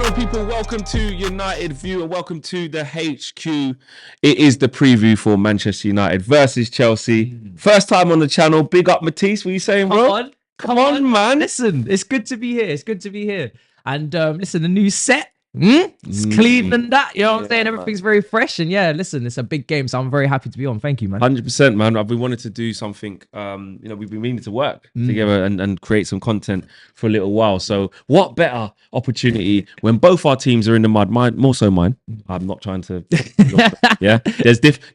gentlemen, people, welcome to United View and welcome to the HQ. It is the preview for Manchester United versus Chelsea. First time on the channel. Big up, Matisse. What are you saying, bro? Come on, man. Listen, it's good to be here. It's good to be here. And listen, the new set, it's clean and that. You know what I'm saying? Everything's very fresh. And yeah, listen, it's a big game. So I'm very happy to be on. Thank you, man. 100%, man. I've been wanting to do something. We've been meaning to work together and create some content for a little while. So what better opportunity when both our teams are in the mud? Mine, more so mine. I'm not trying to. Yeah,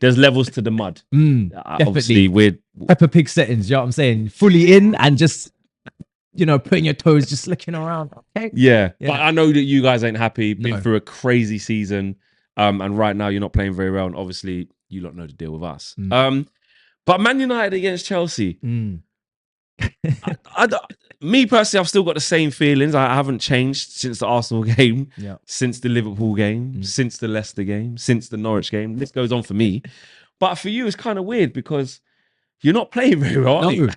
there's levels to the mud. Obviously, we're Peppa Pig settings. You know what I'm saying? Fully in and just, putting your toes, just looking around. Okay. Yeah. But I know that you guys ain't happy. Been through a crazy season, and right now you're not playing very well. And obviously, you don't know the deal with us. But Man United against Chelsea. Me personally, I've still got the same feelings. I haven't changed since the Arsenal game, since the Liverpool game, since the Leicester game, since the Norwich game. This goes on for me. But for you, it's kind of weird because you're not playing very well, are you?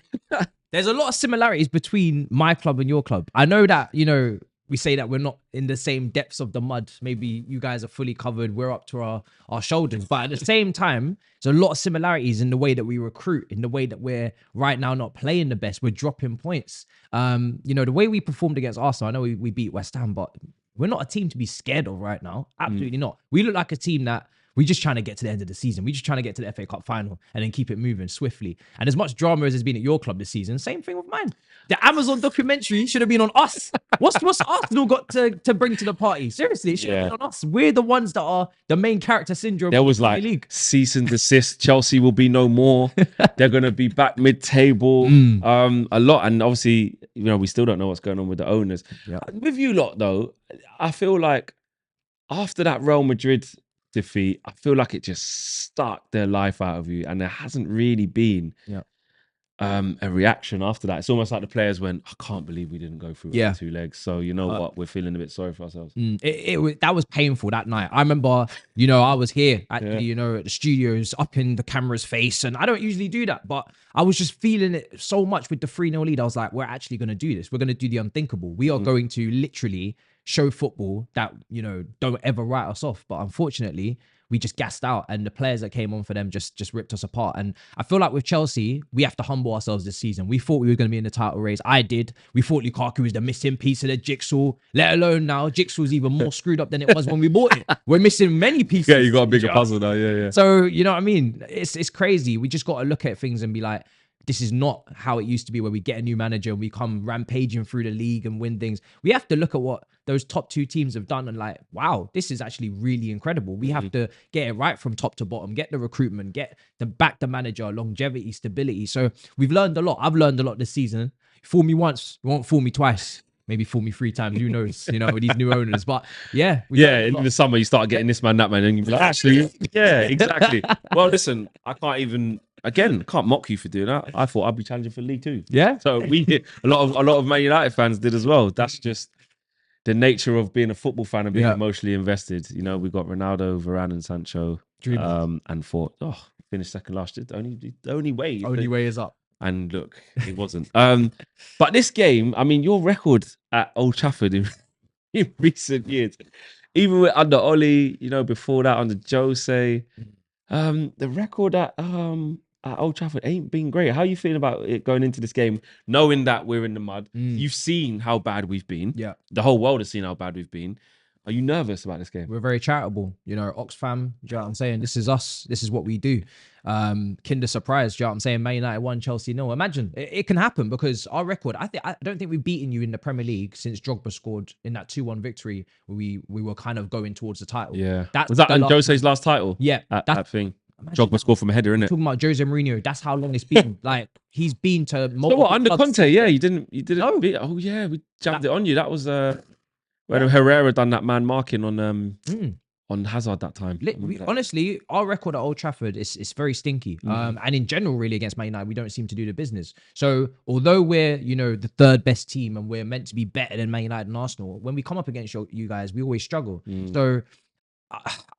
There's a lot of similarities between my club and your club. I know that, we say that we're not in the same depths of the mud. Maybe you guys are fully covered. We're up to our shoulders. But at the same time, there's a lot of similarities in the way that we recruit, in the way that we're right now not playing the best. We're dropping points. The way we performed against Arsenal, I know we beat West Ham, but we're not a team to be scared of right now. Absolutely not. We look like a team that we're just trying to get to the end of the season. We're just trying to get to the FA Cup final and then keep it moving swiftly. And as much drama as has been at your club this season, same thing with mine. The Amazon documentary should have been on us. What's Arsenal got to bring to the party? Seriously, it should have been on us. We're the ones that are the main character syndrome. There was like league. Cease and desist. Chelsea will be no more. They're going to be back mid-table. A lot. And obviously, we still don't know what's going on with the owners. With you lot, though, I feel like after that Real Madrid defeat, I feel like it just stuck their life out of you, and there hasn't really been a reaction after that. It's almost like the players went, I can't believe we didn't go through it 2 legs. So you know what, we're feeling a bit sorry for ourselves. That was painful that night. I remember, I was here actually, at the studios, up in the camera's face, and I don't usually do that, but I was just feeling it so much with the 3-0 lead. I was like, we're actually going to do this. We're going to do the unthinkable. We are going to literally show football that, don't ever write us off. But unfortunately, we just gassed out, and the players that came on for them just ripped us apart. And I feel like with Chelsea, we have to humble ourselves this season. We thought we were going to be in the title race. I did. We thought Lukaku was the missing piece of the jigsaw, let alone now Jigsaw's even more screwed up than it was when we bought it. We're missing many pieces. Yeah, you got a bigger puzzle now. Yeah. So, you know what I mean? It's crazy. We just got to look at things and be like, this is not how it used to be, where we get a new manager and we come rampaging through the league and win things. We have to look at what those top 2 teams have done and like, wow, this is actually really incredible. We have to get it right from top to bottom, get the recruitment, get the manager, longevity, stability. So we've learned a lot. I've learned a lot this season. Fool me once, you won't fool me twice. Maybe fool me 3 times. Who knows? With these new owners. But yeah. In the summer, you start getting this man, that man, and you're like, actually, yeah, exactly. Well, listen, I can't mock you for doing that. I thought I'd be challenging for League 2. Yeah. So a lot of Man United fans did as well. That's just the nature of being a football fan and being emotionally invested. We got Ronaldo, Varane, and Sancho, and thought, finished second last year. The only way is up. And look, it wasn't. But this game, I mean, your record at Old Trafford in recent years, even with under Oli, before that under Jose, the record at Old Trafford ain't been great. How are you feeling about it going into this game, knowing that we're in the mud? You've seen how bad we've been. Yeah. The whole world has seen how bad we've been. Are you nervous about this game? We're very charitable, Oxfam, do you know what I'm saying? This is us. This is what we do. Kinder surprise, do you know what I'm saying? Man United 1, Chelsea 0. Imagine, it can happen because our record, I don't think we've beaten you in the Premier League since Drogba scored in that 2-1 victory where we were kind of going towards the title. Yeah. Was that Jose's last title? Yeah. That thing. Drogba scored from a header, innit? Talking about Jose Mourinho, that's how long it's been. Like, he's been to multiple So what, under clubs. Conte, you didn't beat. Oh yeah, we jammed it on you. That was when Herrera done that man marking on Hazard that time. Honestly, our record at Old Trafford is very stinky. And in general, really, against Man United, we don't seem to do the business. So although we're, the 3rd best team and we're meant to be better than Man United and Arsenal, when we come up against you guys, we always struggle. So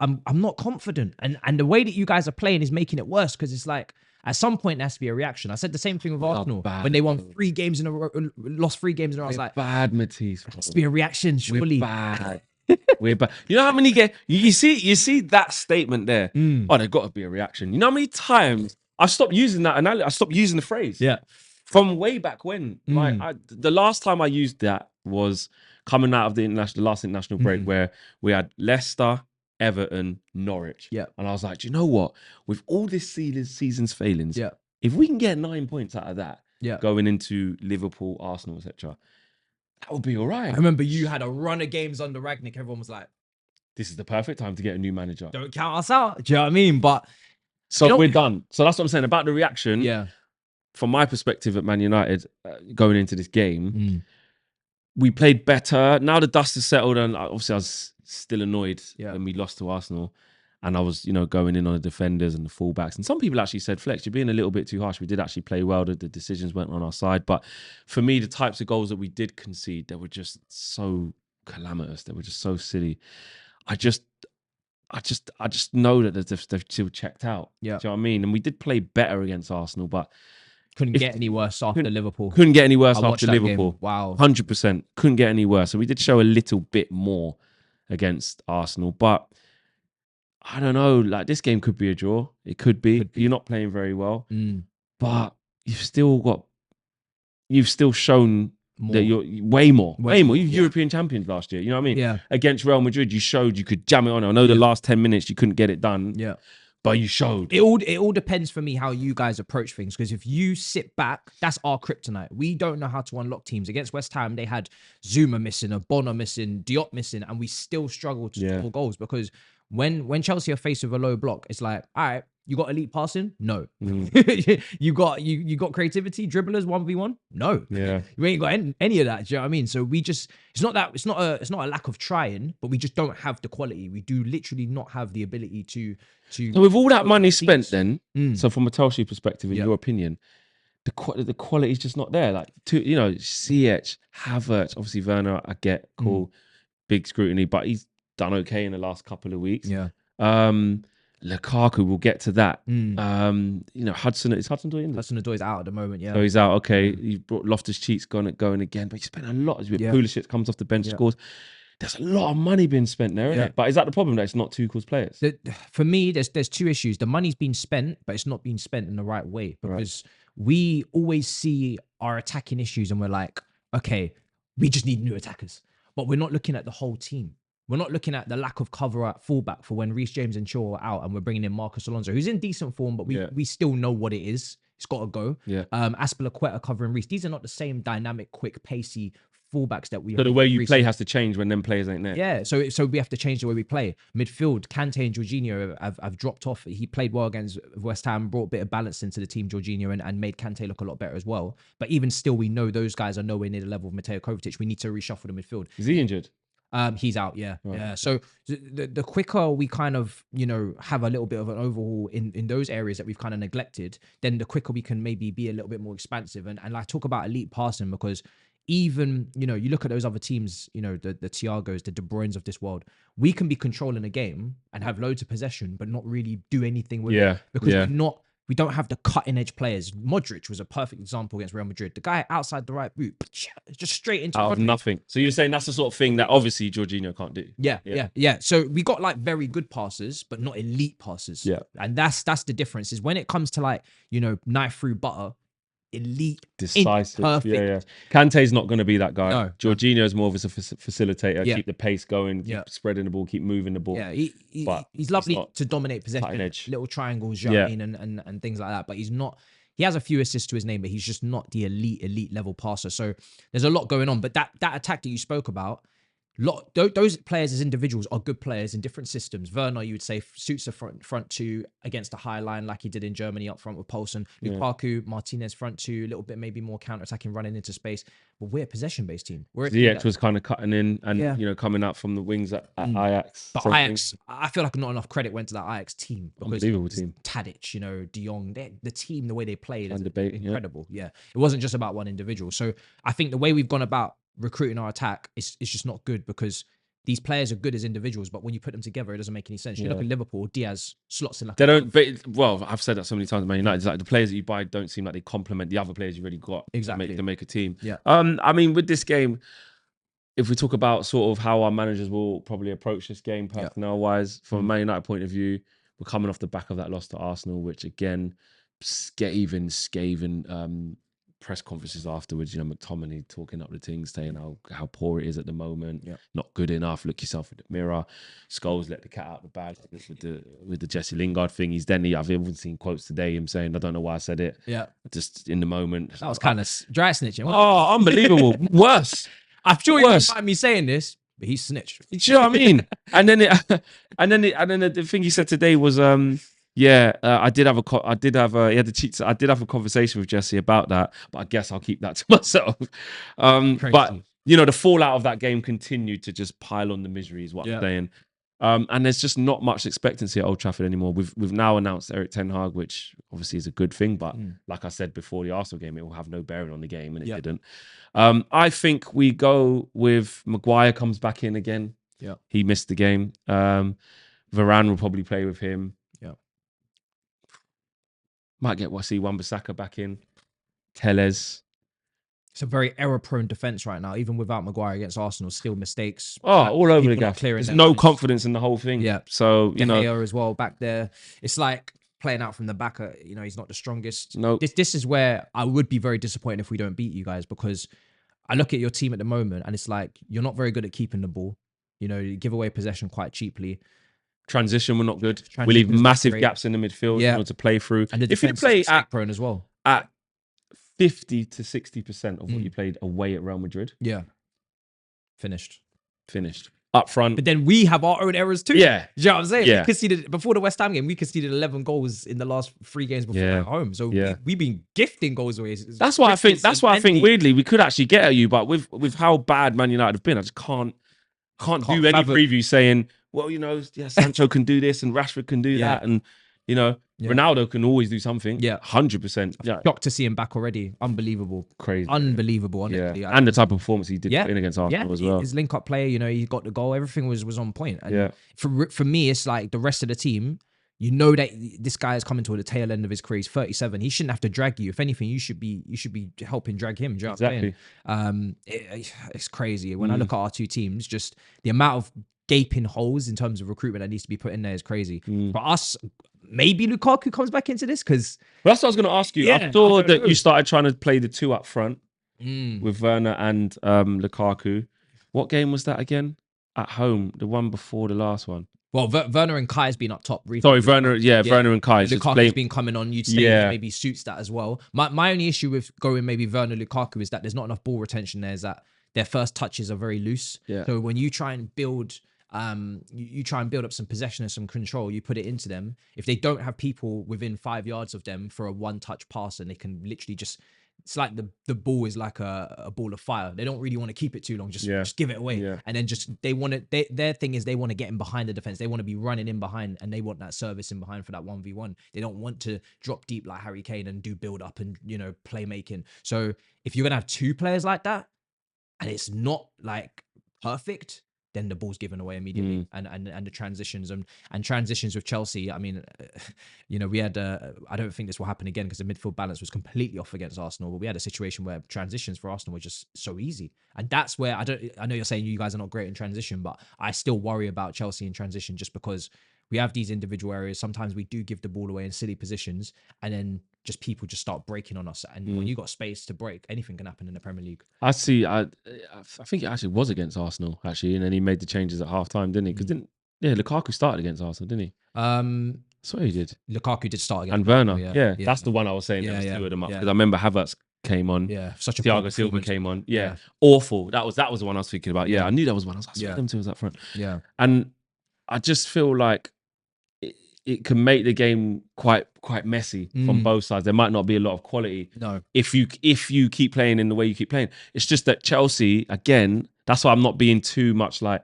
I'm not confident. And the way that you guys are playing is making it worse, because it's like, at some point there has to be a reaction. I said the same thing with Arsenal when they won 3 games in a row, lost 3 games in a row. I was like, bad, Matisse. There has to be a reaction, surely. We're bad. We're back. You know how many get you see that statement there? Oh, there's got to be a reaction. You know how many times I stopped using that analogy? I stopped using the phrase. Yeah. From way back when. Like the last time I used that was coming out of the last international break where we had Leicester, Everton, Norwich. Yeah. And I was like, do you know what? With all this season's failings, Yeah. if we can get 9 points out of that, Yeah. going into Liverpool, Arsenal, etc., that would be all I right. remember you had a run of games under Ragnick. Everyone was like, This is the perfect time to get a new manager. don't count us out. Do you know what I mean? But so we're done. So that's what I'm saying about the reaction. yeah. From my perspective at Man United, going into this game, we played better. Now the dust has settled, and obviously I was still annoyed when we lost to Arsenal. And I was, going in on the defenders and the fullbacks. And some people actually said, Flex, you're being a little bit too harsh. We did actually play well. The decisions went on our side. But for me, the types of goals that we did concede, they were just so calamitous. They were just so silly. I just know that they've still checked out. Yeah. Do you know what I mean? And we did play better against Arsenal, but couldn't get any worse after Liverpool. Couldn't get any worse I watched after that Liverpool. game. Wow. 100%. Couldn't get any worse. So we did show a little bit more against Arsenal. But I don't know. Like, this game could be a draw. It could be. You're not playing very well. But you've still shown that you're way more. You're European champions last year. You know what I mean? Yeah. Against Real Madrid, you showed you could jam it on. I know the last 10 minutes you couldn't get it done. Yeah. But you showed. It all depends for me how you guys approach things. Because if you sit back, that's our kryptonite. We don't know how to unlock teams. Against West Ham, they had Zuma missing, a Bonner missing, Diop missing, and we still struggled to score goals. Because when Chelsea are faced with a low block, it's like, all right, you got elite passing? No. you got creativity, dribblers 1v1? No. Yeah. You ain't got any of that. Do you know what I mean? So we just it's not a lack of trying, but we just don't have the quality. We do literally not have the ability to So with all that money spent then, so from a Chelsea perspective, in your opinion, the quality is just not there. Like, CH, Havertz, obviously Werner, I get, cool, big scrutiny, but he's done okay in the last couple of weeks. Yeah. Lukaku, we'll get to that. Hudson, is Hudson-Odoi injured? Hudson-Odoi is out at the moment, yeah. So he's out, okay. He brought Loftus-Cheek's going again, but you spent a lot. Pulisic comes off the bench, scores. There's a lot of money being spent there, isn't it? But is that the problem, that it's not Tuchel's players? For me, there's two issues. The money's been spent, but it's not being spent in the right way. Because we always see our attacking issues and we're like, okay, we just need new attackers. But we're not looking at the whole team. We're not looking at the lack of cover at fullback for when Reece James and Shaw are out, and we're bringing in Marcus Alonso, who's in decent form, but we still know what it is. It's got to go. Yeah. Aspilicueta covering Reece. These are not the same dynamic, quick, pacey fullbacks that we. So the way you play has to change when them players ain't there. Yeah. So we have to change the way we play. Midfield, Kante and Jorginho have dropped off. He played well against West Ham, brought a bit of balance into the team, Jorginho, and made Kante look a lot better as well. But even still, we know those guys are nowhere near the level of Mateo Kovacic. We need to reshuffle the midfield. Is he injured? He's out, yeah. So the quicker we kind of, have a little bit of an overhaul in those areas that we've kind of neglected, then the quicker we can maybe be a little bit more expansive. And I talk about elite passing because even, you look at those other teams, the Thiagos, the De Bruynes of this world, we can be controlling a game and have loads of possession, but not really do anything with it because we don't have the cutting edge players. Modric was a perfect example against Real Madrid. The guy outside the right boot, just straight into out of nothing. So you're saying that's the sort of thing that obviously Jorginho can't do. Yeah. So we got like very good passes, but not elite passes. Yeah. And that's the difference is when it comes to like, knife through butter, elite, decisive, perfect. Yeah. Kante's not going to be that guy. No. Jorginho is more of a facilitator. Yeah. Keep the pace going, keep spreading the ball, keep moving the ball. Yeah, he's lovely to dominate possession, little triangles, and things like that. But he's not. He has a few assists to his name, but he's just not the elite level passer. So there's a lot going on. But that attack that you spoke about. Those players as individuals are good players in different systems. Werner, you would say, suits the front two against a high line like he did in Germany up front with Poulsen. Lukaku, Martinez front two, a little bit maybe more counter-attacking, running into space. But we're a possession-based team. Ziyech was kind of cutting in and coming out from the wings at Ajax. But Ajax, I feel like not enough credit went to that Ajax team. Because unbelievable team. Tadic, De Jong, the team, the way they played is incredible. Yeah. It wasn't just about one individual. So I think the way we've gone about recruiting our attack is just not good because these players are good as individuals, but when you put them together, it doesn't make any sense. You look at Liverpool, Diaz slots in like they don't. Well, I've said that so many times. Man United, it's like the players that you buy don't seem like they complement the other players you already got. Exactly, to make a team. Yeah. I mean, with this game, if we talk about sort of how our managers will probably approach this game personnel-wise, from a Man United point of view, we're coming off the back of that loss to Arsenal, which again, scathing press conferences afterwards. You know, McTominay talking up the things, saying how poor it is at the moment, not good enough. Look yourself in the mirror. Scholes let the cat out the bag with the Jesse Lingard thing. I've even seen quotes today him saying, "I don't know why I said it." Yeah, just in the moment. That was kind of dry snitching. Oh, unbelievable! Worse. I'm sure you don't mind me saying this, but he snitched. Do you know what I mean? and then the thing he said today was, I did have a conversation with Jesse about that, but I guess I'll keep that to myself. But you know, the fallout of that game continued to just pile on the misery, is what I'm saying. And there's just not much expectancy at Old Trafford anymore. We've now announced Erik ten Hag, which obviously is a good thing, but like I said before the Arsenal game, it will have no bearing on the game, and it didn't. I think we go with Maguire comes back in again. Yeah, he missed the game. Varane will probably play with him. Yeah, might get Wan-Bissaka back in. Telles. It's a very error-prone defense right now. Even without Maguire against Arsenal, still mistakes. All over the gap. There's no confidence in the whole thing. Yeah. So you know, as well back there. It's like playing out from the back. You know, he's not the strongest. No. This is where I would be very disappointed if we don't beat you guys, because I look at your team at the moment and it's like you're not very good at keeping the ball. You know, you give away possession quite cheaply. Transition, we're not good. We leave massive gaps in the midfield in order to play through. And if you play at prone as well, at 50 to 60% of what you played away at Real Madrid. Yeah. Finished. Up front. But then we have our own errors too. Yeah. You know what I'm saying? Yeah. We conceded, before the West Ham game, we conceded 11 goals in the last 3 games before at home. So we've been gifting goals away. That's why I think weirdly we could actually get at you, but with how bad Man United have been, I just can't do any preview saying, well, you know, Sancho can do this and Rashford can do that, and you know, Ronaldo can always do something. 100%. Yeah, shocked to see him back already. Unbelievable, crazy, unbelievable. Honestly, and the type of performance he did put in against Arsenal as well. His link-up play, you know, he got the goal. Everything was on point. And for me, it's like the rest of the team. You know that this guy is coming to the tail end of his career. He's 37. He shouldn't have to drag you. If anything, you should be helping drag him. Do you know what I'm saying? It's crazy. When I look at our two teams, just the amount of gaping holes in terms of recruitment that needs to be put in there is crazy. For us, maybe Lukaku comes back into this, because that's what I was going to ask you. I saw that you started trying to play the 2 up front with Werner and Lukaku. What game was that again? At home, the one before the last one. Well, Werner and Kai has been up top recently. Sorry, Werner and Kai. Lukaku's been coming on. You'd say maybe suits that as well. My only issue with going maybe Werner Lukaku is that there's not enough ball retention there. Is that their first touches are very loose. So when you try and build, you try and build up some possession and some control, you put it into them. If they don't have people within 5 yards of them for a one-touch pass, and they can literally just, it's like the ball is like a ball of fire. They don't really want to keep it too long. Just give it away. And then their thing is they want to get in behind the defense. They want to be running in behind, and they want that service in behind for that 1v1. They don't want to drop deep like Harry Kane and do build up and, you know, playmaking. So if you're going to have 2 players like that, and it's not like perfect, then the ball's given away immediately. And the transitions and transitions with Chelsea. I mean, you know, we had I don't think this will happen again because the midfield balance was completely off against Arsenal, but we had a situation where transitions for Arsenal were just so easy. And that's where I know you're saying you guys are not great in transition, but I still worry about Chelsea in transition, just because we have these individual areas. Sometimes we do give the ball away in silly positions, and then just people just start breaking on us. And when you got space to break, anything can happen in the Premier League. I see. I think it actually was against Arsenal, actually, and then he made the changes at half time, didn't he? Because Lukaku started against Arsenal, didn't he? So he did. Lukaku did start against and Werner. That's the one I was saying. There was 2 of them up, because I remember Havertz came on. Such a Thiago Silva came on. Awful. That was the one I was thinking about. I knew that was one. I was like, them 2 was up front. And I just feel like it can make the game quite messy from both sides. There might not be a lot of quality. No. If you keep playing in the way you keep playing. It's just that Chelsea, again, that's why I'm not being too much like,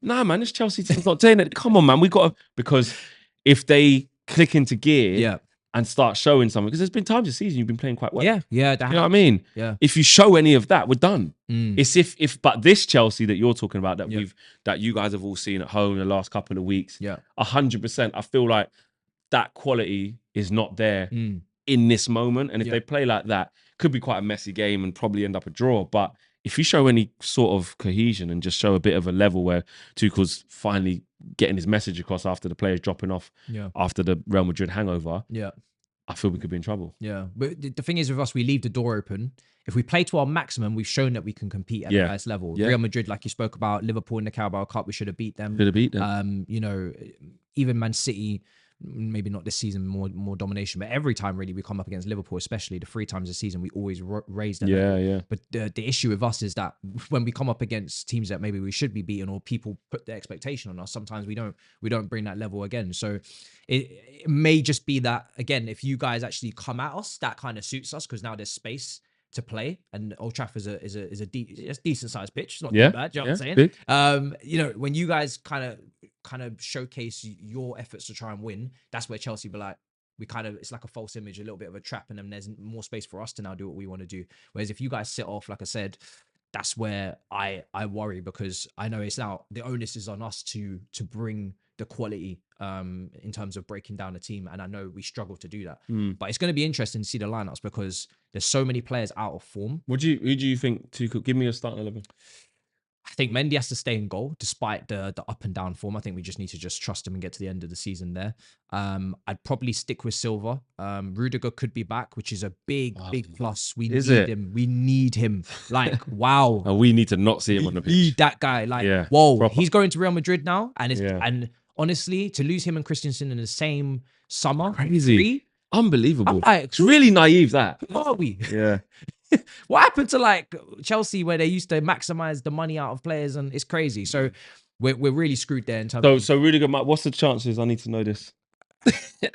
nah, man, this Chelsea team's not doing it. Come on, man, we got to, because if they click into gear and start showing something, because there's been times this season you've been playing quite well. You know what I mean? If you show any of that, we're done. It's but this Chelsea that you're talking about, that you guys have all seen at home in the last couple of weeks, 100%. I feel like that quality is not there in this moment, and if they play like that, could be quite a messy game and probably end up a draw. But if you show any sort of cohesion and just show a bit of a level where Tuchel's finally getting his message across after the players dropping off after the Real Madrid hangover, I feel we could be in trouble. Yeah, but the thing is with us, we leave the door open. If we play to our maximum, we've shown that we can compete at the highest level. Real Madrid, like you spoke about, Liverpool in the Carabao Cup, we should have beat them. You know, even Man City, maybe not this season, more domination, but every time really we come up against Liverpool, especially the 3 times this season, we always raise them. But the issue with us is that when we come up against teams that maybe we should be beating, or people put their expectation on us, sometimes we don't bring that level again. So it may just be that, again, if you guys actually come at us, that kind of suits us, because now there's space to play, and Old Trafford is a decent sized pitch. It's not too bad. Do you know what I'm saying? You know, when you guys kind of showcase your efforts to try and win, that's where Chelsea be like, it's like a false image, a little bit of a trap, and then there's more space for us to now do what we want to do. Whereas if you guys sit off, like I said, that's where I worry, because I know it's now the onus is on us to bring the quality in terms of breaking down a team, and I know we struggle to do that. But it's going to be interesting to see the lineups, because there's so many players out of form. Who do you think Tuchel? Give me a starting 11. I think Mendy has to stay in goal despite the up and down form. I think we just need to just trust him and get to the end of the season there. I'd probably stick with Silva. Rudiger could be back, which is a big plus. We need him. We need him. Like, wow. And we need to not see him on the pitch. Need that guy. Like, whoa. Proper. He's going to Real Madrid now, and and honestly, to lose him and Christensen in the same summer, crazy, unbelievable. Like, it's really naive. That who are we? Yeah. What happened to like Chelsea, where they used to maximize the money out of players, and it's crazy. So we're really screwed there in terms. So Rudiger, what's the chances? I need to know this.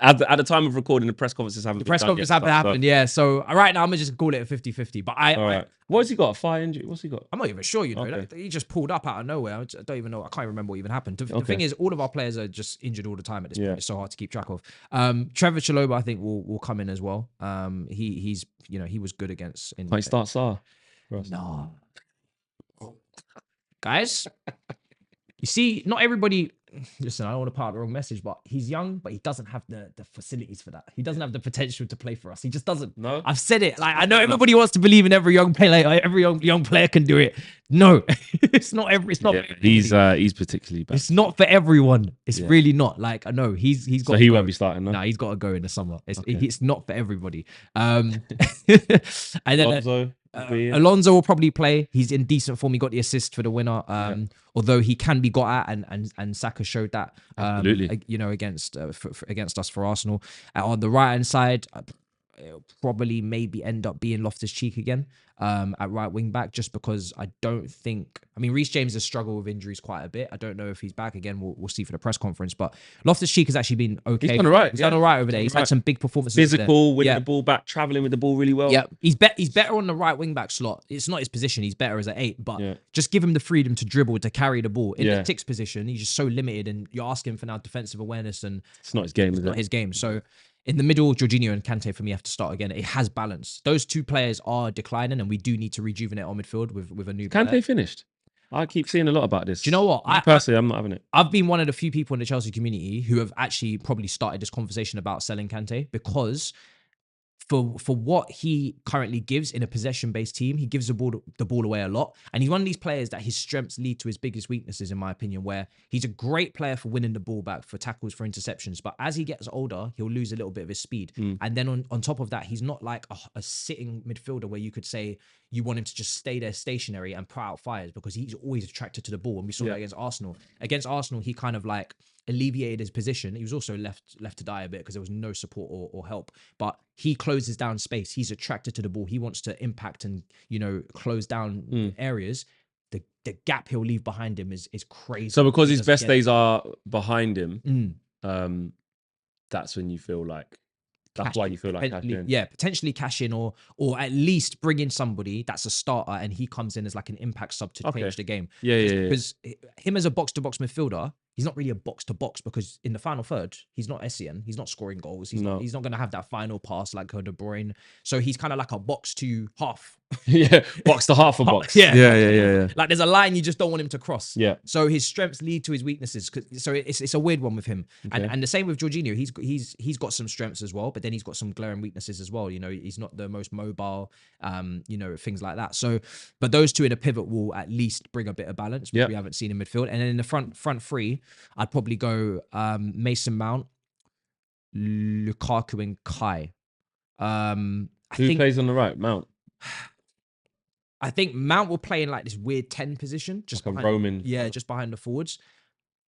At the time of recording, the press conferences haven't. The press conference haven't happened. Yeah. So right now, I'm gonna just call it a 50-50. But what has he got? A thigh injury? What's he got? I'm not even sure. You know, okay. He just pulled up out of nowhere. I don't even know. I can't remember what even happened. The thing is, all of our players are just injured all the time at this point. It's so hard to keep track of. Trevor Chalobah, I think will come in as well. He was good against. Might start Sarr. No, guys. You see, not everybody. Listen, I don't want to pass the wrong message, but he's young, but he doesn't have the facilities for that. He doesn't have the potential to play for us. He just doesn't. No, I've said it. Like, I know everybody wants to believe in every young player. Like, every young player can do it. No, it's not every. It's not. Yeah, he's particularly bad. It's not for everyone. It's really not. Like, I know he's got. So he won't be starting. No, he's got to go in the summer. It's not for everybody. And then Alonso will probably play. He's in decent form. He got the assist for the winner. Although he can be got at, and Saka showed that. Absolutely. You know, against us for Arsenal. On the right hand side, it'll probably maybe end up being Loftus-Cheek again at right wing back, just because I don't think. I mean, Reece James has struggled with injuries quite a bit. I don't know if he's back again. We'll see for the press conference. But Loftus-Cheek has actually been okay. He's done all right. He's done all right over there. He's had some big performances. Physical, winning the ball back, traveling with the ball really well. Yeah, he's better on the right wing back slot. It's not his position. He's better as an 8, but just give him the freedom to dribble, to carry the ball. In the 6 position, he's just so limited, and you're asking for now defensive awareness, and it's not his game. It's not his game. So in the middle, Jorginho and Kante for me have to start again. It has balance. Those 2 players are declining, and we do need to rejuvenate our midfield with a new player. Kante finished. I keep seeing a lot about this. Do you know what? Personally, I'm not having it. I've been one of the few people in the Chelsea community who have actually probably started this conversation about selling Kante, because for what he currently gives in a possession-based team, he gives the ball away a lot. And he's one of these players that his strengths lead to his biggest weaknesses, in my opinion, where he's a great player for winning the ball back, for tackles, for interceptions. But as he gets older, he'll lose a little bit of his speed. And then on top of that, he's not like a sitting midfielder where you could say you want him to just stay there stationary and put out fires, because he's always attracted to the ball. And we saw that against Arsenal. Against Arsenal, he kind of like alleviated his position. He was also left to die a bit because there was no support or help. But he closes down space. He's attracted to the ball. He wants to impact and, close down areas. The gap he'll leave behind him is crazy. So because his best days are behind him, that's when you feel like. That's why you feel like cash in. Yeah, potentially cash in, or at least bring in somebody that's a starter and he comes in as like an impact sub to change the game. Because him as a box-to-box midfielder, he's not really a box-to-box, because in the final third, he's not SCN. He's not scoring goals. He's not going to have that final pass like De Bruyne. So he's kind of like a box to half Yeah, box to half a box. Yeah. Yeah. Like there's a line you just don't want him to cross. Yeah. So his strengths lead to his weaknesses. So it's a weird one with him. Okay. And the same with Jorginho. He's got some strengths as well, but then he's got some glaring weaknesses as well. You know, he's not the most mobile. You know, things like that. So, but those two in a pivot will at least bring a bit of balance, which we haven't seen in midfield. And then in the front three, I'd probably go Mason Mount, Lukaku, and Kai. Who plays on the right? Mount. I think Mount will play in like this weird 10 position, just like behind, a Roman. Yeah, just behind the forwards.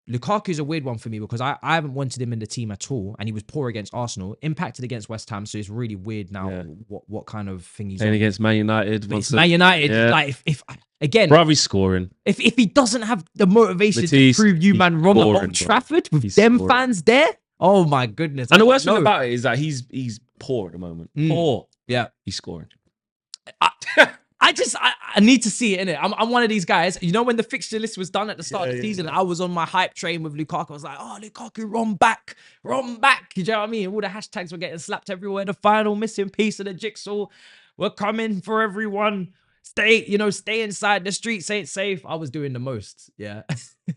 Lukaku's a weird one for me because I haven't wanted him in the team at all, and he was poor against Arsenal, impacted against West Ham, so it's really weird now what kind of thing he's playing on. against Man United. Man United, like if again, Bravy's scoring. If he doesn't have the motivation Matisse, to prove you man wrong at Old Trafford with them fans there, oh my goodness! And the worst thing about it is that he's poor at the moment. Poor. Yeah, he's scoring. I need to see it, innit? I'm one of these guys. You know, when the fixture list was done at the start of the season, I was on my hype train with Lukaku. I was like, oh, Lukaku, run back. You know what I mean? All the hashtags were getting slapped everywhere. The final missing piece of the jigsaw. We're coming for everyone. Stay inside. The streets ain't safe. I was doing the most. Yeah.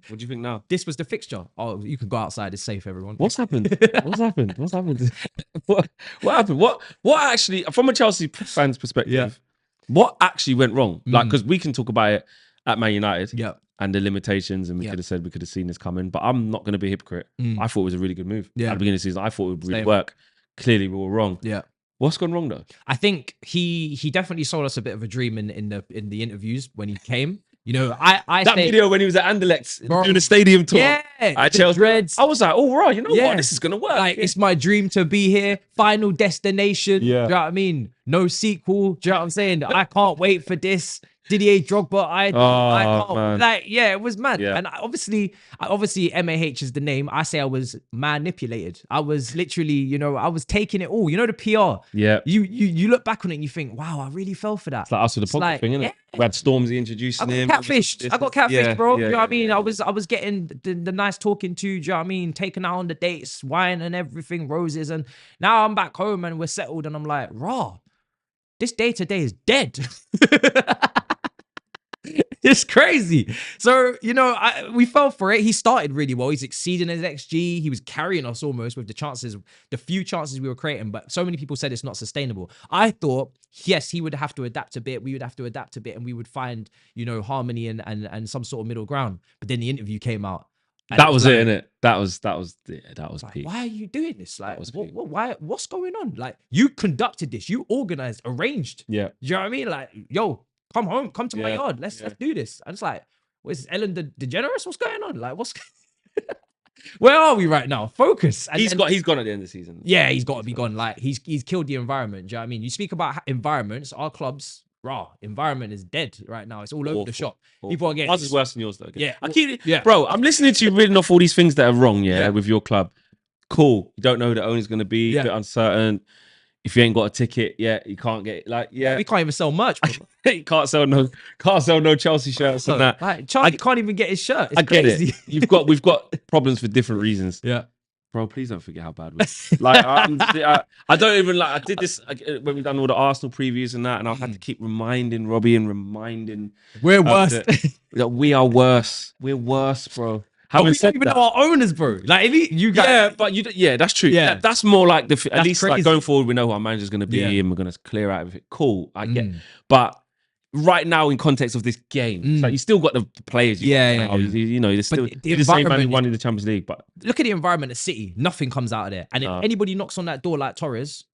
What do you think now? This was the fixture. Oh, you can go outside. It's safe, everyone. What's happened? What's happened? What happened? What actually, from a Chelsea fan's perspective, what actually went wrong? Like, because we can talk about it at Man United and the limitations, and we could have seen this coming, but I'm not going to be a hypocrite. I thought it was a really good move. At the beginning of the season, I thought it would really work. Clearly, we were wrong. Yeah. What's gone wrong though? I think he definitely sold us a bit of a dream in the interviews when he came. You know, that video when he was at Anderlecht doing a stadium tour. Yeah, at Chelsea. Dreads. I was like, oh right, you know what? This is gonna work. Like, it's my dream to be here. Final destination. Yeah. Do you know what I mean? No sequel. Do you know what I'm saying? I can't wait for this. Didier Drogba, I can't. Man. Like, yeah, it was mad. Yeah. And obviously MAH is the name. I say I was manipulated. I was literally, you know, I was taking it all. You know, the PR. Yeah. You look back on it and you think, wow, I really fell for that. It's like us with the pocket thing, isn't it? We had Stormzy introducing him. Catfished. I got catfished, bro. You know what I mean? I was getting the nice talking to, do you know what I mean? Taking out on the dates, wine and everything, roses. And now I'm back home and we're settled and I'm like, raw, this day to day is dead. It's crazy. So, you know, we fell for it. He started really well. He's exceeding his XG. He was carrying us almost with the few chances we were creating, but so many people said it's not sustainable. I thought, yes, he would have to adapt a bit. We would have to adapt a bit and we would find, you know, harmony and some sort of middle ground. But then the interview came out. That was it, innit? That was like, peak. why are you doing this? Like, what's going on? Like, you conducted this, you organized, arranged. Yeah. Do you know what I mean? Like, yo, come home, come to my yard. Let's do this. I'm just like, where's Ellen DeGeneres? What's going on? Like, where are we right now? Focus. And he's gone at the end of the season. Yeah, he's got to be gone. Like, he's killed the environment. Do you know what I mean? You speak about environments, our clubs, environment is dead right now. It's all over the shop. People are getting. Ours is worse than yours though. Yeah. Bro, I'm listening to you reading off all these things that are wrong, with your club. Cool. You don't know who the owner's gonna be, a bit uncertain. If you ain't got a ticket yet, you can't get we can't even sell merch. You can't sell no Chelsea shirts and that. Like, Charlie can't even get his shirt. It's crazy. Get it. We've got problems for different reasons. Yeah. Bro, please don't forget how bad we are. Like, I don't even like. I did this when we done all the Arsenal previews and that, and I had to keep reminding Robbie and reminding we're worse. That we are worse. We're worse, bro. We don't even know our owners, bro. Like, you guys. Yeah, but that's true. Yeah, that's more like at least crazy. Like going forward, we know who our manager's going to be, and we're going to clear out of it. Cool, I get. But right now, in context of this game, it's like you still got the players. You know, there's still the same man who won in the Champions League. But look at the environment at City. Nothing comes out of there. And if anybody knocks on that door like Torres,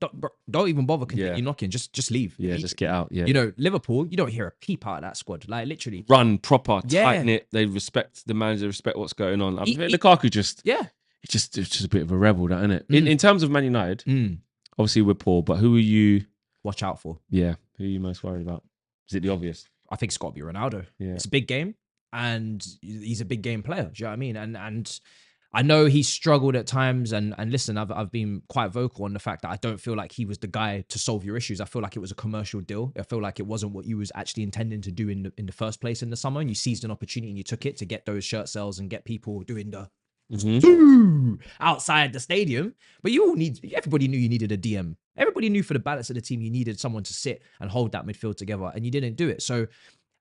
don't even bother continue knocking. Just leave. Yeah, just get out. Yeah. You know, Liverpool, you don't hear a peep out of that squad. Like, literally run proper, tight knit. They respect the manager, respect what's going on. Lukaku just it's just a bit of a rebel, that, isn't it? In terms of Man United, obviously we're poor, but who are you watch out for? Yeah, who are you most worried about? Is it the obvious? I think it's got to be Ronaldo. Yeah. It's a big game, and he's a big game player. Do you know what I mean? And I know he struggled at times. And listen, I've been quite vocal on the fact that I don't feel like he was the guy to solve your issues. I feel like it was a commercial deal. I feel like it wasn't what you was actually intending to do in the first place in the summer. And you seized an opportunity and you took it to get those shirt sales and get people doing the outside the stadium. But everybody knew you needed a DM. Everybody everybody knew for the balance of the team, you needed someone to sit and hold that midfield together, and you didn't do it. So,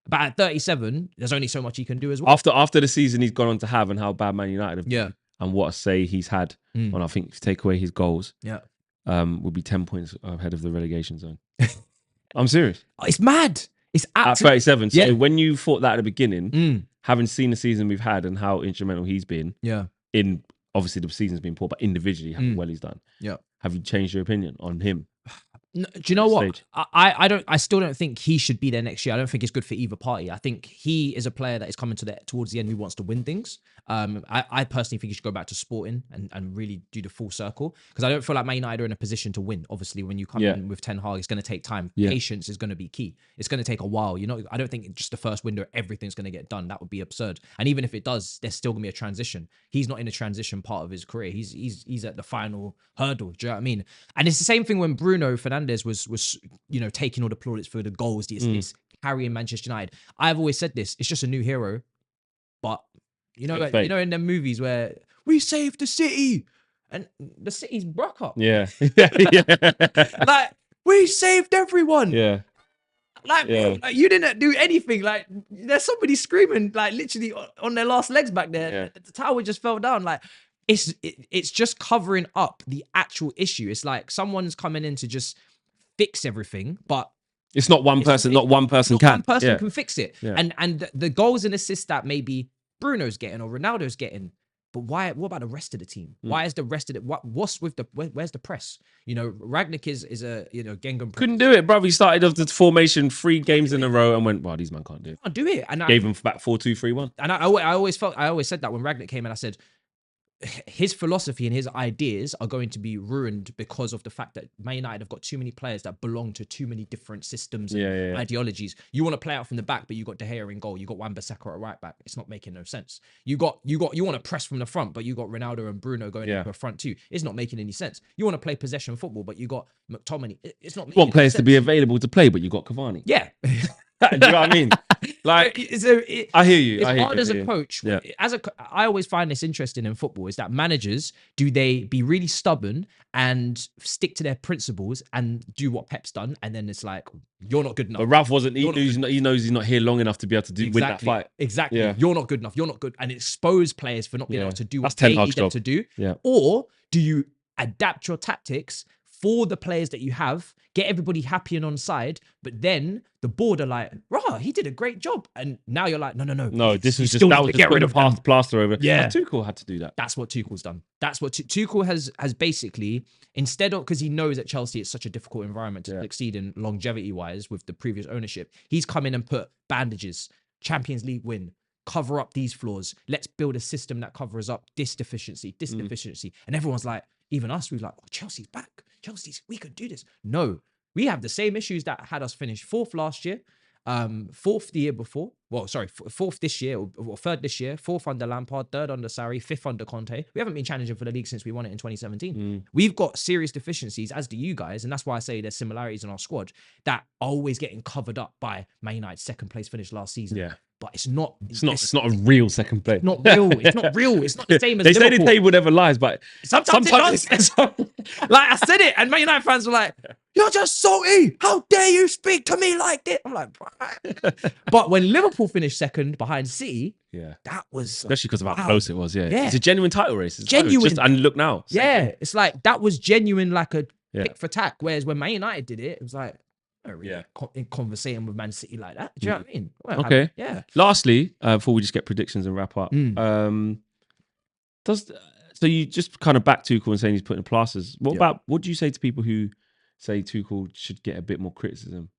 but at 37, there's only so much he can do as well. After the season he's gone on to have, and how bad Man United have been, and what a say he's had, and I think if you take away his goals, would be 10 points ahead of the relegation zone. I'm serious. It's mad. It's at 37. So when you thought that at the beginning, having seen the season we've had and how instrumental he's been, in obviously the season's been poor, but individually how well he's done, have you changed your opinion on him? No, do you know what? I still don't think he should be there next year. I don't think it's good for either party. I think he is a player that is coming towards the end who wants to win things. I personally think he should go back to Sporting and really do the full circle, because I don't feel like Man United are in a position to win. Obviously, when you come in with Ten Hag, it's going to take time. Patience is going to be key. It's going to take a while. You know, I don't think just the first window everything's going to get done. That would be absurd. And even if it does, there's still going to be a transition. He's not in a transition part of his career. He's at the final hurdle. Do you know what I mean? And it's the same thing when Bruno Fernandes was taking all the plaudits for the goals, this carrying Manchester United. I've always said this. It's just a new hero, but you know in the movies where we saved the city and the city's broke up. Yeah. Like, we saved everyone. Yeah. Like, you didn't do anything. Like, there's somebody screaming, like, literally on their last legs back there. Yeah. The tower just fell down. Like, it's just covering up the actual issue. It's like someone's coming in to just fix everything, but it's not one person. Not one person can. One person can fix it. Yeah. And the goals and assists that maybe Bruno's getting or Ronaldo's getting, but why? What about the rest of the team? Why is the rest of it? What's with where's the press? You know, Ragnick is a Gengham. Couldn't do it, bro. He started off the formation 3 games in a row and went, "Wow, these men can't do it." Can't do it. And gave him back 4-2-3-1. And I always said that when Ragnick came in, I said, his philosophy and his ideas are going to be ruined because of the fact that Man United have got too many players that belong to too many different systems and ideologies. You want to play out from the back, but you got De Gea in goal. You got Wan-Bissaka at right back. It's not making no sense. You want to press from the front, but you got Ronaldo and Bruno going into the front too. It's not making any sense. You want to play possession football, but you got McTominay. It's not. You want players to be available to play, but you got Cavani. Yeah. Do you know what I mean? Like, I hear you. It's hard as a coach. Yeah. I always find this interesting in football is that managers, do they be really stubborn and stick to their principles and do what Pep's done, and then it's like, you're not good enough. But Ralph wasn't. He knows he's not here long enough to be able to win that fight. Exactly. Yeah. You're not good enough. You're not good, and expose players for not being able to do what they need them to do. Yeah. Or do you adapt your tactics for the players that you have, get everybody happy and on side, but then the board are like, rah, he did a great job. And now you're like, no. This was just get rid of plaster over. Yeah. Tuchel had to do that. That's what Tuchel's done. That's what Tuchel has basically, instead of, because he knows at Chelsea it's such a difficult environment to succeed in longevity-wise with the previous ownership, he's come in and put bandages, Champions League win, cover up these flaws. Let's build a system that covers up this deficiency. And everyone's like, even us, we're like, oh, Chelsea's back. We could do this. No, we have the same issues that had us finish 4th last year, 4th the year before. Well, sorry, 4th this year, or 3rd this year, 4th under Lampard, 3rd under Sarri, 5th under Conte. We haven't been challenging for the league since we won it in 2017. We've got serious deficiencies, as do you guys, and that's why I say there's similarities in our squad that are always getting covered up by Man United's 2nd place finish last season. Yeah. But it's not a real second place. Not real. It's not real. It's not the same as they Liverpool. say the table never lies, but sometimes it does. Like, I said it, and Man United fans were like, "You're just salty. How dare you speak to me like this?" I'm like, what? But when Liverpool finished 2nd behind City, that was especially because of how close it was. Yeah, it's a genuine title race. It's genuine, and look now. It's like that was genuine, like a pick for tack. Whereas when Man United did it, it was like, in conversating with Man City like that. Do you know what I mean? Well, okay. Lastly, before we just get predictions and wrap up, so you just kind of back Tuchel and saying he's putting plasters. What do you say to people who say Tuchel should get a bit more criticism?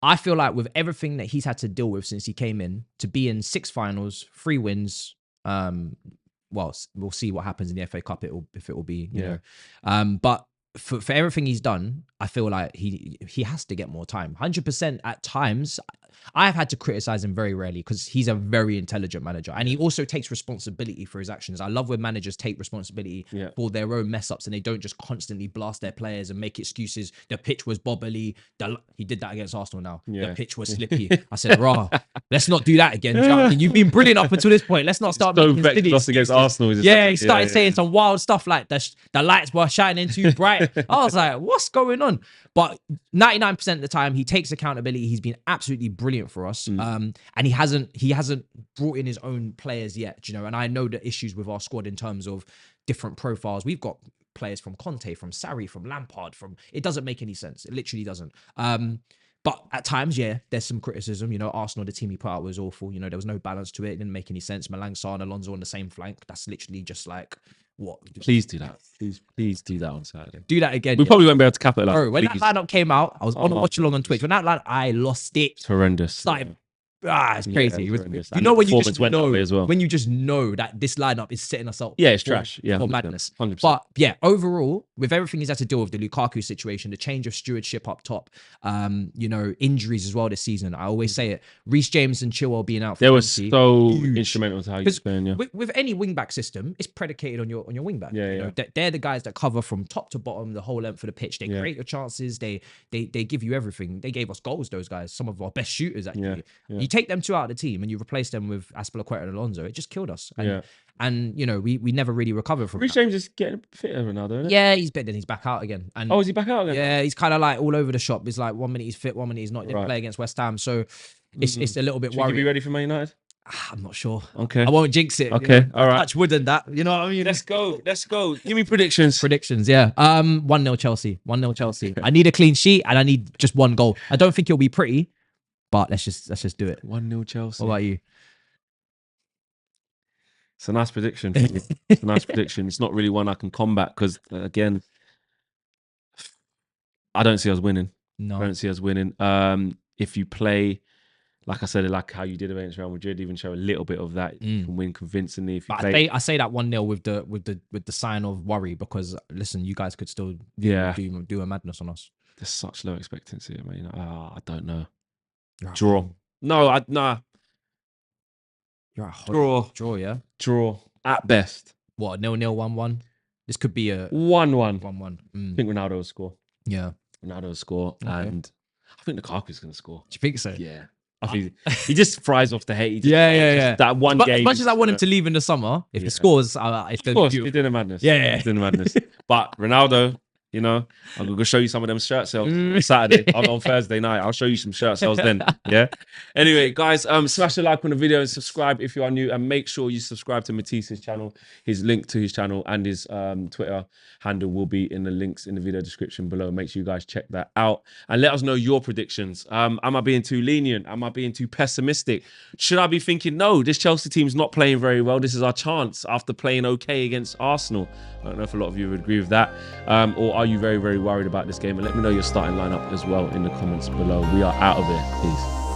I feel like with everything that he's had to deal with since he came in, to be in 6 finals, 3 wins, well, we'll see what happens in the FA Cup. If it will be, you know, but for everything he's done, I feel like he has to get more time. 100% at times, I've had to criticize him very rarely because he's a very intelligent manager, and he also takes responsibility for his actions. I love when managers take responsibility for their own mess ups and they don't just constantly blast their players and make excuses. The pitch was bobbly. He did that against Arsenal now. The pitch was slippy. I said, rah, let's not do that again. You've been brilliant up until this point. Let's not start making silly excuses against Arsenal. He started saying some wild stuff like the lights were shining too bright. I was like, what's going on? But 99% of the time, he takes accountability. He's been absolutely brilliant for us. And he hasn't brought in his own players yet, you know. And I know the issues with our squad in terms of different profiles. We've got players from Conte, from Sarri, from Lampard, it doesn't make any sense. It literally doesn't. But at times, there's some criticism. You know, Arsenal, the team he put out was awful. You know, there was no balance to it. It didn't make any sense. Malang Sarr and Alonso on the same flank. That's literally just like, what? Please do that. Please do that on Saturday. Do that again. We probably won't be able to capitalize. Bro, when that lineup came out, I was on watch along on Twitch. When that lineup, I lost it. It's horrendous. It's crazy. It's you know when you just went know as well. when you just know that this lineup is setting us up. Yeah, it's trash. Yeah, for 100%, madness. 100%. But yeah, overall, with everything he's had to deal with, the Lukaku situation, the change of stewardship up top, you know, injuries as well this season. I always say it. Reece James and Chilwell being out. They were so instrumental to how you're playing. Yeah. With any wing back system, it's predicated on your wing back. Yeah, you know, they're the guys that cover from top to bottom the whole length of the pitch. They create your chances. They give you everything. They gave us goals. Those guys, some of our best shooters actually. You take them two out of the team and you replace them with Azpilicueta and Alonso, it just killed us. And you know, we never really recovered from Reece James is getting fitter, Ronaldo, isn't it? Yeah, he's better. Then he's back out again. And is he back out again? Yeah, he's kind of like all over the shop. It's like 1 minute he's fit, 1 minute he's not. Didn't play against West Ham, so it's a little bit worrying. Should you be ready for Man United? I'm not sure. Okay, I won't jinx it. Okay, you know? all right. Touch wood and that. You know what I mean? Let's go. Give me predictions. Yeah. 1-0 Chelsea. 1-0 Chelsea. I need a clean sheet and I need just one goal. I don't think it'll be pretty, but let's just do it. 1-0 Chelsea. What about you? It's a nice prediction. It's a nice prediction. It's not really one I can combat because, again, I don't see us winning. No. I don't see us winning. If you play, like I said, like how you did against Real Madrid, even show a little bit of that, you can win convincingly. If you I say that 1-0 with the sign of worry because, listen, you guys could still do a madness on us. There's such low expectancy. I mean, I don't know. Right. Draw. No, nah. You're a draw, yeah? Draw at best. What, 0-0, 1-1? This could be a 1-1. 1-1. I think Ronaldo will score. Yeah. Ronaldo will score. Okay. And I think Lukaku's going to score. Do you think so? Yeah. I think he just fries off the hate. Yeah. That one game. As much as I want him to leave in the summer, if he scores, it's of course, he's doing a madness. Yeah. He's doing a madness. But Ronaldo, you know, I'm going to show you some of them shirt sales on Saturday, on Thursday night. I'll show you some shirt sales then. Yeah. Anyway, guys, smash the like on the video and subscribe if you are new. And make sure you subscribe to Matisse's channel. His link to his channel and his Twitter handle will be in the links in the video description below. Make sure you guys check that out. And let us know your predictions. Am I being too lenient? Am I being too pessimistic? Should I be thinking, no, this Chelsea team's not playing very well. This is our chance after playing okay against Arsenal. I don't know if a lot of you would agree with that. Or are you very, very worried about this game? And let me know your starting lineup as well in the comments below. We are out of here. Peace.